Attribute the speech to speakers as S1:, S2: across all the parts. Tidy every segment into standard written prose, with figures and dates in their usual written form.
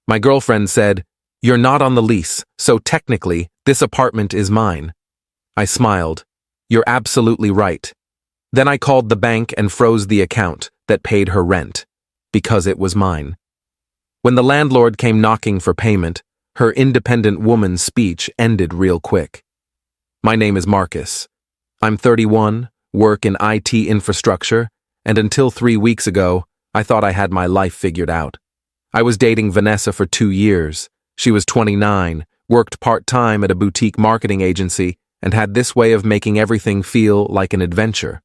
S1: My girlfriend said, "You're not on the lease, so technically, this apartment is mine." I smiled. "You're absolutely right." Then I called the bank and froze the account that paid her rent, because it was mine. When the landlord came knocking for payment, her independent woman speech ended real quick. "My name is Marcus. I'm 31, work in IT infrastructure, and until 3 weeks ago, I thought I had my life figured out. I was dating Vanessa for 2 years. She was 29, worked part-time at a boutique marketing agency, and had this way of making everything feel like an adventure.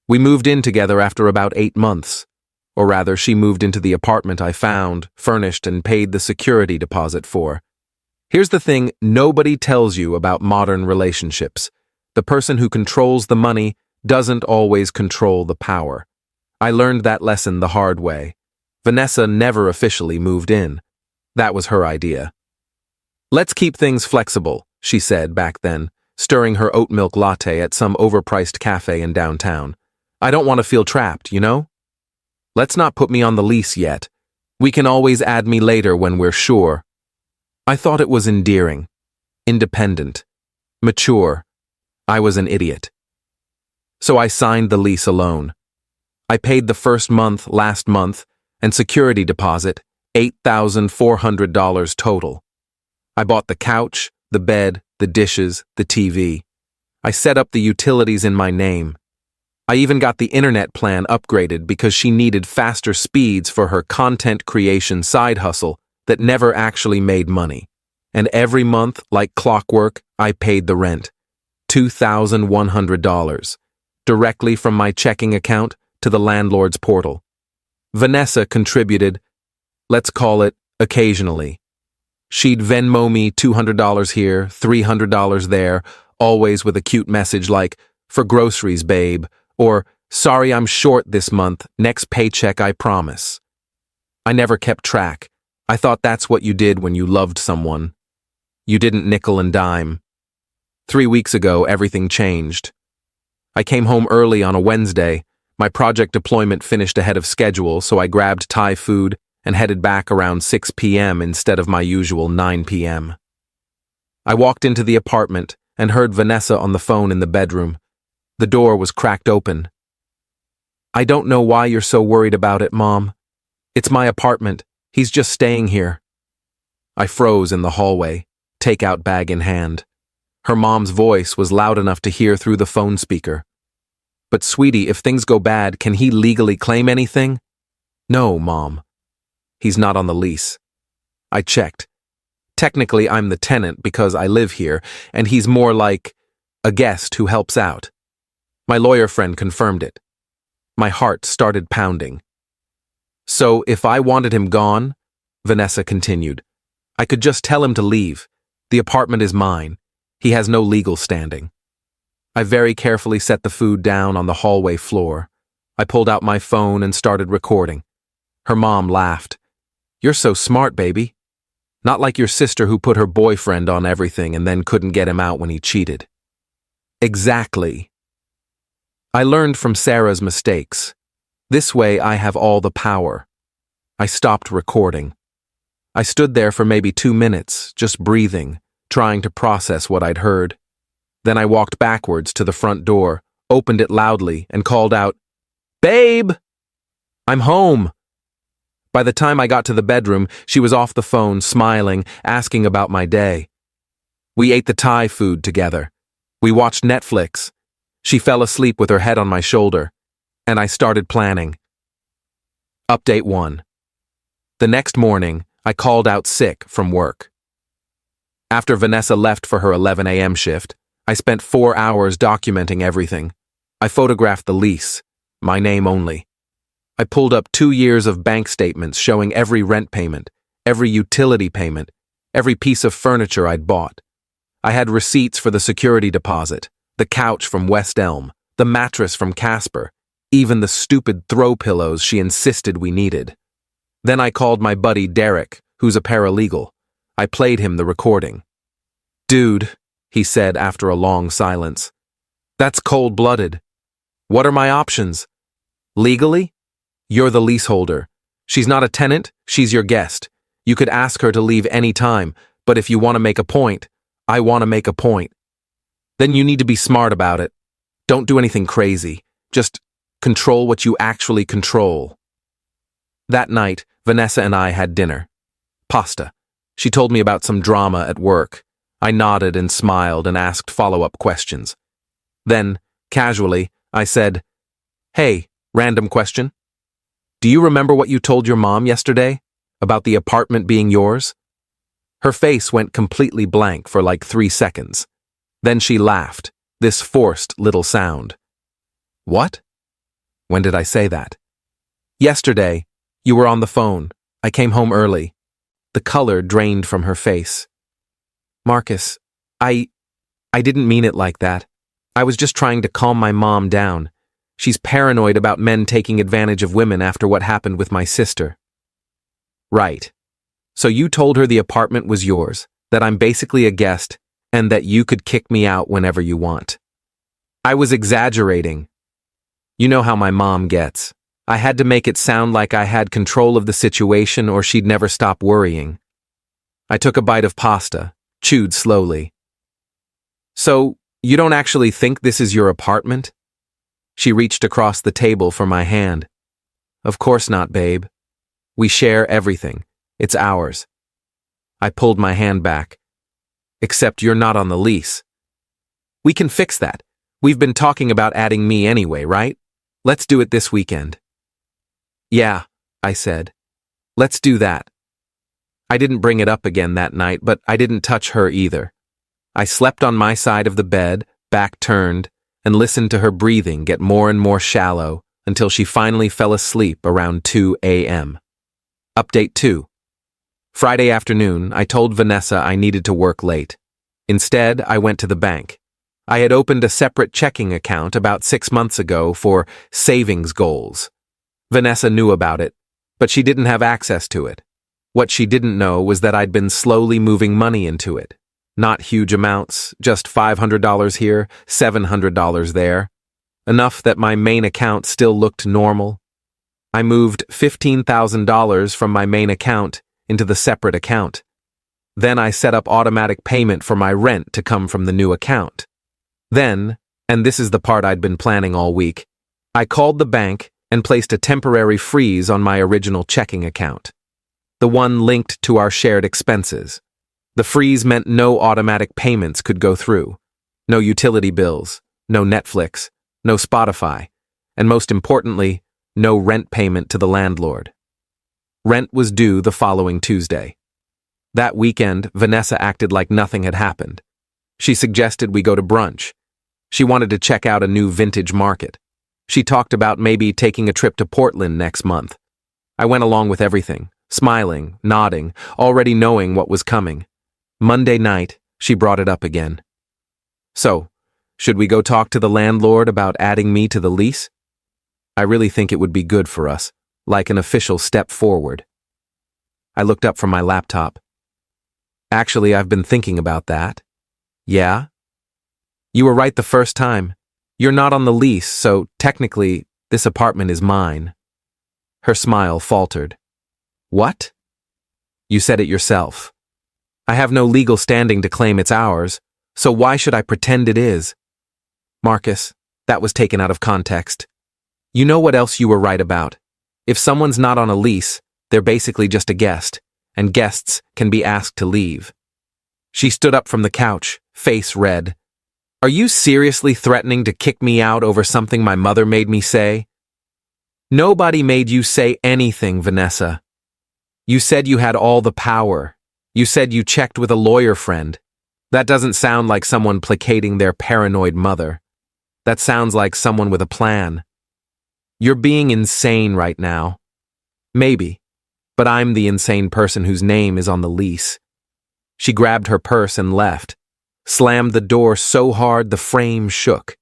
S1: We moved in together after about 8 months. Or rather, she moved into the apartment I found, furnished, and paid the security deposit for. Here's the thing nobody tells you about modern relationships. The person who controls the money doesn't always control the power. I learned that lesson the hard way. Vanessa never officially moved in. That was her idea. "Let's keep things flexible," she said back then, stirring her oat milk latte at some overpriced cafe in downtown. "I don't want to feel trapped, you know? Let's not put me on the lease yet. We can always add me later when we're sure." I thought it was endearing, independent, mature. I was an idiot. So I signed the lease alone. I paid the first month last month and security deposit, $8,400 total. I bought the couch, the bed, the dishes, the TV. I set up the utilities in my name. I even got the internet plan upgraded because she needed faster speeds for her content creation side hustle that never actually made money. And every month, like clockwork, I paid the rent, $2,100, directly from my checking account to the landlord's portal. Vanessa contributed, let's call it occasionally. She'd Venmo me $200 here, $300 there, always with a cute message like, "For groceries, babe," or "Sorry I'm short this month, next paycheck I promise." I never kept track. I thought that's what you did when you loved someone. You didn't nickel and dime. 3 weeks ago, everything changed. I came home early on a Wednesday. My project deployment finished ahead of schedule, so I grabbed Thai food and headed back around 6 p.m. instead of my usual 9 p.m. I walked into the apartment and heard Vanessa on the phone in the bedroom. The door was cracked open. "I don't know why you're so worried about it, Mom. It's my apartment. He's just staying here." I froze in the hallway, takeout bag in hand. Her mom's voice was loud enough to hear through the phone speaker. "But sweetie, if things go bad, can he legally claim anything?" "No, Mom. He's not on the lease." I checked. Technically, I'm the tenant because I live here, and he's more like a guest who helps out. My lawyer friend confirmed it. My heart started pounding. "So if I wanted him gone," Vanessa continued, "I could just tell him to leave. The apartment is mine. He has no legal standing." I very carefully set the food down on the hallway floor. I pulled out my phone and started recording. Her mom laughed. "You're so smart, baby. Not like your sister who put her boyfriend on everything and then couldn't get him out when he cheated." Exactly. I learned from Sarah's mistakes. This way I have all the power. I stopped recording. I stood there for maybe 2 minutes, just breathing, trying to process what I'd heard. Then I walked backwards to the front door, opened it loudly, and called out, "Babe! I'm home!" By the time I got to the bedroom, she was off the phone, smiling, asking about my day. We ate the Thai food together. We watched Netflix. She fell asleep with her head on my shoulder, and I started planning. Update 1. The next morning, I called out sick from work. After Vanessa left for her 11 a.m. shift, I spent 4 hours documenting everything. I photographed the lease, my name only. I pulled up 2 years of bank statements showing every rent payment, every utility payment, every piece of furniture I'd bought. I had receipts for the security deposit, the couch from West Elm, the mattress from Casper, even the stupid throw pillows she insisted we needed. Then I called my buddy Derek, who's a paralegal. I played him the recording. "Dude," he said after a long silence, "that's cold-blooded. What are my options? Legally? You're the leaseholder. She's not a tenant, she's your guest. You could ask her to leave any time, but if you want to make a point, I want to make a point. Then you need to be smart about it. Don't do anything crazy. Just control what you actually control. That night, Vanessa and I had dinner. Pasta. She told me about some drama at work. I nodded and smiled and asked follow-up questions. Then, casually, I said, "Hey, random question. Do you remember what you told your mom yesterday? About the apartment being yours?" Her face went completely blank for like 3 seconds. Then she laughed, this forced little sound. "What? When did I say that?" "Yesterday. You were on the phone. I came home early." The color drained from her face. "Marcus, I didn't mean it like that. I was just trying to calm my mom down. She's paranoid about men taking advantage of women after what happened with my sister." "Right. So you told her the apartment was yours, that I'm basically a guest, and that you could kick me out whenever you want." "I was exaggerating. You know how my mom gets. I had to make it sound like I had control of the situation or she'd never stop worrying." I took a bite of pasta, chewed slowly. "So, you don't actually think this is your apartment?" She reached across the table for my hand. "Of course not, babe. We share everything. It's ours." I pulled my hand back. "Except you're not on the lease." "We can fix that. We've been talking about adding me anyway, right? Let's do it this weekend." "Yeah," I said. "Let's do that." I didn't bring it up again that night, but I didn't touch her either. I slept on my side of the bed, back turned, and listened to her breathing get more and more shallow until she finally fell asleep around 2 a.m. Update 2. Friday afternoon, I told Vanessa I needed to work late. Instead, I went to the bank. I had opened a separate checking account about 6 months ago for savings goals. Vanessa knew about it, but she didn't have access to it. What she didn't know was that I'd been slowly moving money into it. Not huge amounts, just $500 here, $700 there. Enough that my main account still looked normal. I moved $15,000 from my main account into the separate account. Then I set up automatic payment for my rent to come from the new account. Then, and this is the part I'd been planning all week, I called the bank and placed a temporary freeze on my original checking account, the one linked to our shared expenses. The freeze meant no automatic payments could go through. No utility bills, no Netflix, no Spotify, and most importantly, no rent payment to the landlord. Rent was due the following Tuesday. That weekend, Vanessa acted like nothing had happened. She suggested we go to brunch. She wanted to check out a new vintage market. She talked about maybe taking a trip to Portland next month. I went along with everything, smiling, nodding, already knowing what was coming. Monday night, she brought it up again. "So, should we go talk to the landlord about adding me to the lease? I really think it would be good for us, like an official step forward." I looked up from my laptop. "Actually, I've been thinking about that." "Yeah?" "You were right the first time. You're not on the lease, so technically, this apartment is mine." Her smile faltered. "What?" "You said it yourself. I have no legal standing to claim it's ours, so why should I pretend it is?" "Marcus, that was taken out of context. You know what else you were right about. If someone's not on a lease, they're basically just a guest, and guests can be asked to leave." She stood up from the couch, face red. "Are you seriously threatening to kick me out over something my mother made me say?" "Nobody made you say anything, Vanessa. You said you had all the power. You said you checked with a lawyer friend. That doesn't sound like someone placating their paranoid mother. That sounds like someone with a plan. You're being insane right now. Maybe, but I'm the insane person whose name is on the lease." She grabbed her purse and left, slammed the door so hard the frame shook.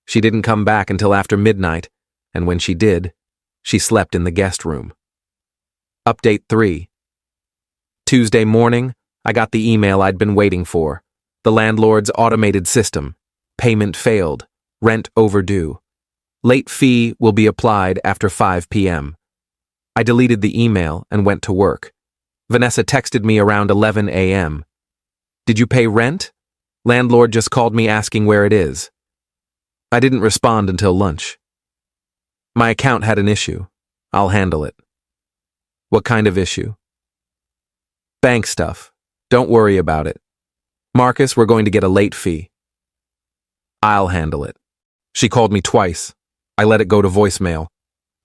S1: She didn't come back until after midnight, and when she did, she slept in the guest room. Update 3. Tuesday morning, I got the email I'd been waiting for. The landlord's automated system. Payment failed. Rent overdue. Late fee will be applied after 5 p.m. I deleted the email and went to work. Vanessa texted me around 11 a.m. Did you pay rent? Landlord just called me asking where it is. I didn't respond until lunch. My account had an issue. I'll handle it. What kind of issue? Bank stuff. Don't worry about it. Marcus, we're going to get a late fee. I'll handle it. She called me twice. I let it go to voicemail.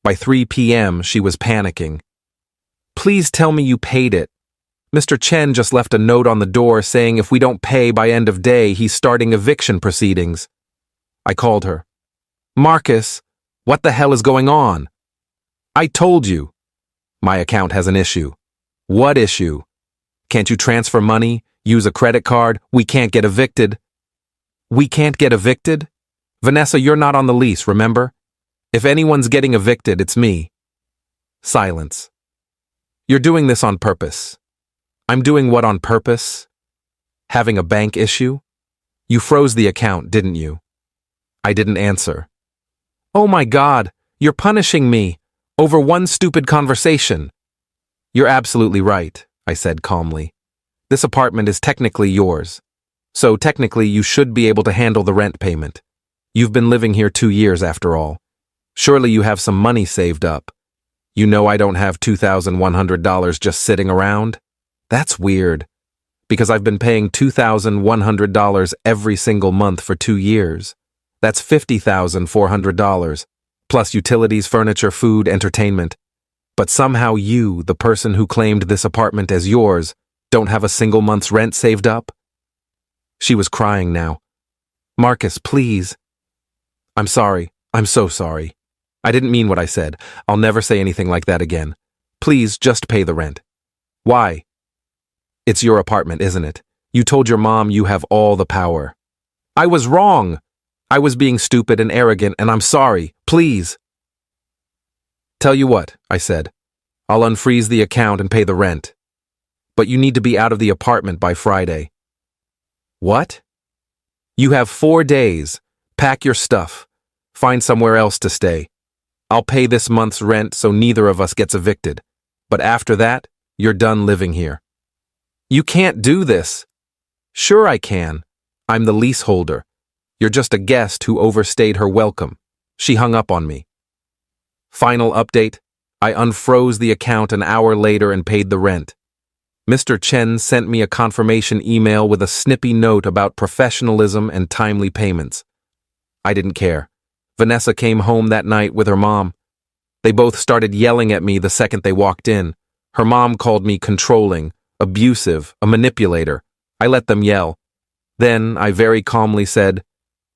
S1: By 3 p.m., she was panicking. Please tell me you paid it. Mr. Chen just left a note on the door saying if we don't pay by end of day, he's starting eviction proceedings. I called her. Marcus, what the hell is going on? I told you. My account has an issue. What issue? Can't you transfer money, use a credit card? We can't get evicted. We can't get evicted? Vanessa, you're not on the lease, remember? If anyone's getting evicted, it's me. Silence. You're doing this on purpose. I'm doing what on purpose? Having a bank issue? You froze the account, didn't you? I didn't answer. Oh my God, you're punishing me over one stupid conversation. You're absolutely right, I said calmly. This apartment is technically yours. So technically you should be able to handle the rent payment. You've been living here 2 years after all. Surely you have some money saved up. You know I don't have $2,100 just sitting around? That's weird, because I've been paying $2,100 every single month for 2 years. That's $50,400, plus utilities, furniture, food, entertainment. But somehow you, the person who claimed this apartment as yours, don't have a single month's rent saved up? She was crying now. Marcus, please. I'm sorry. I'm so sorry. I didn't mean what I said. I'll never say anything like that again. Please just pay the rent. Why? It's your apartment, isn't it? You told your mom you have all the power. I was wrong. I was being stupid and arrogant, and I'm sorry. Please. Tell you what, I said. I'll unfreeze the account and pay the rent. But you need to be out of the apartment by Friday. What? You have 4 days. Pack your stuff. Find somewhere else to stay. I'll pay this month's rent so neither of us gets evicted. But after that, you're done living here. You can't do this. Sure I can. I'm the leaseholder. You're just a guest who overstayed her welcome. She hung up on me. Final update. I unfroze the account an hour later and paid the rent. Mr. Chen sent me a confirmation email with a snippy note about professionalism and timely payments. I didn't care. Vanessa came home that night with her mom. They both started yelling at me the second they walked in. Her mom called me controlling, abusive, a manipulator. I let them yell. Then I very calmly said,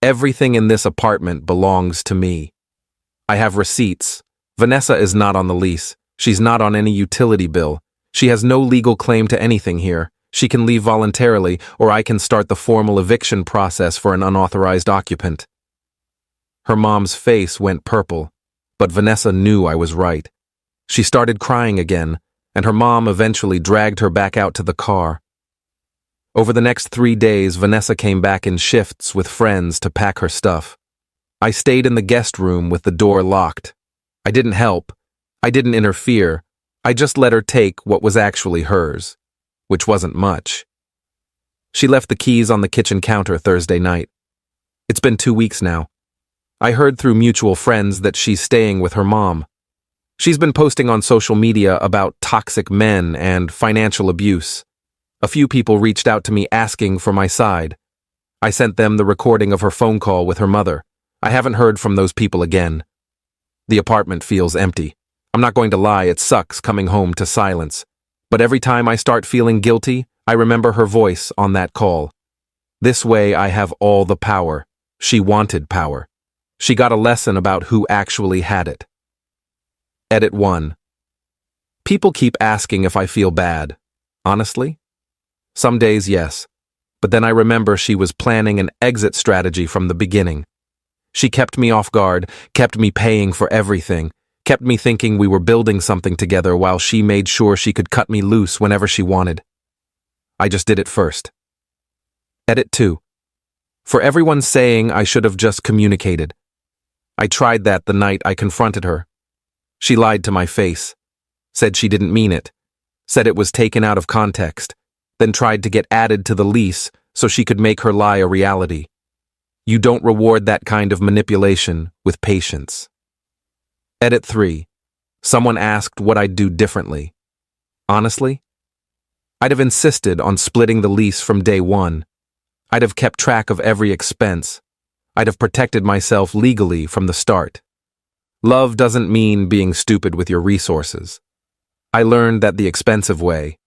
S1: everything in this apartment belongs to me. I have receipts. Vanessa is not on the lease. She's not on any utility bill. She has no legal claim to anything here. She can leave voluntarily, or I can start the formal eviction process for an unauthorized occupant. Her mom's face went purple, but Vanessa knew I was right. She started crying again, and her mom eventually dragged her back out to the car. Over the next 3 days, Vanessa came back in shifts with friends to pack her stuff. I stayed in the guest room with the door locked. I didn't help. I didn't interfere. I just let her take what was actually hers, which wasn't much. She left the keys on the kitchen counter Thursday night. It's been 2 weeks now. I heard through mutual friends that she's staying with her mom. She's been posting on social media about toxic men and financial abuse. A few people reached out to me asking for my side. I sent them the recording of her phone call with her mother. I haven't heard from those people again. The apartment feels empty. I'm not going to lie, it sucks coming home to silence. But every time I start feeling guilty, I remember her voice on that call. This way I have all the power. She wanted power. She got a lesson about who actually had it. Edit 1. People keep asking if I feel bad. Honestly? Some days, yes. But then I remember she was planning an exit strategy from the beginning. She kept me off guard, kept me paying for everything, kept me thinking we were building something together while she made sure she could cut me loose whenever she wanted. I just did it first. Edit 2. For everyone saying I should have just communicated. I tried that the night I confronted her. She lied to my face. said she didn't mean it, said it was taken out of context, then tried to get added to the lease so she could make her lie a reality. You don't reward that kind of manipulation with patience. Edit 3. Someone asked what I'd do differently. Honestly, I'd have insisted on splitting the lease from day one. I'd have kept track of every expense. I'd have protected myself legally from the start. Love doesn't mean being stupid with your resources. I learned that the expensive way,